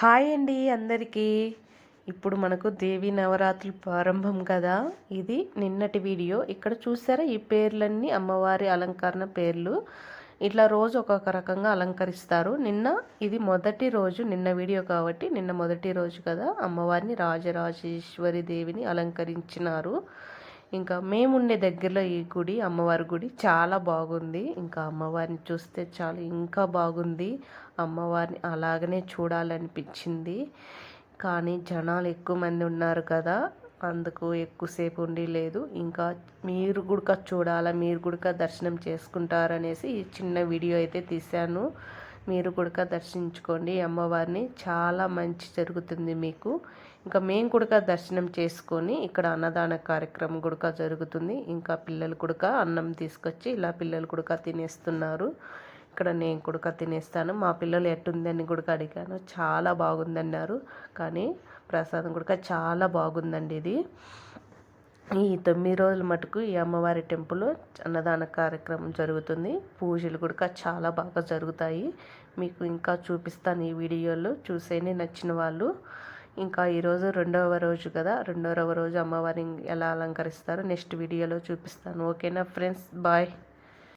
Hi అండి అందరికీ. ఇప్పుడు మనకు దేవీ నవరాత్రులు ప్రారంభం కదా. ఇది నిన్నటి వీడియో. ఇక్కడ చూసారా ఈ పేర్లన్నీ అమ్మవారి అలంకరణ పేర్లు. ఇట్లా రోజు ఒక్కొక్క రకంగా అలంకరిస్తారు. ఇది మొదటి రోజు, నిన్న వీడియో కాబట్టి నిన్న మొదటి రోజు కదా. అమ్మవారిని రాజరాజేశ్వరి దేవిని అలంకరించినారు. ఇంకా మేముండే దగ్గరలో ఈ గుడి, అమ్మవారి గుడి చాలా బాగుంది. ఇంకా అమ్మవారిని చూస్తే చాలా ఇంకా బాగుంది. అమ్మవారిని అలాగనే చూడాలనిపించింది. కానీ జనాలు ఎక్కువ మంది ఉన్నారు కదా, అందుకు ఎక్కువసేపు ఉండి లేదు. ఇంకా మీరు కూడా చూడాలా, మీరు కూడా దర్శనం చేసుకుంటారనేసి ఈ చిన్న వీడియో అయితే తీశాను. మీరు కూడా దర్శించుకోండి అమ్మవారిని, చాలా మంచి జరుగుతుంది మీకు. ఇంకా మేము కూడా దర్శనం చేసుకొని ఇక్కడ అన్నదాన కార్యక్రమం కూడా జరుగుతుంది. ఇంకా పిల్లలు కూడా అన్నం తీసుకొచ్చి ఇలా పిల్లలు కూడా తినేస్తున్నారు. ఇక్కడ నేను కూడా తినేస్తాను. మా పిల్లలు ఎట్టుందని కూడా అడిగాను, చాలా బాగుందన్నారు. కానీ ప్రసాదం కూడా చాలా బాగుందండి. ఇది ఈ 9 రోజుల మటుకు ఈ అమ్మవారి టెంపుల్లో అన్నదాన కార్యక్రమం జరుగుతుంది. పూజలు కూడా చాలా బాగా జరుగుతాయి. మీకు ఇంకా చూపిస్తాను ఈ వీడియోలో, చూసేనే నచ్చిన వాళ్ళు. ఇంకా ఈరోజు 2వ రోజు కదా, 2వ రోజు అమ్మవారిని ఎలా అలంకరిస్తారో నెక్స్ట్ వీడియోలో చూపిస్తాను. ఓకేనా ఫ్రెండ్స్, బాయ్.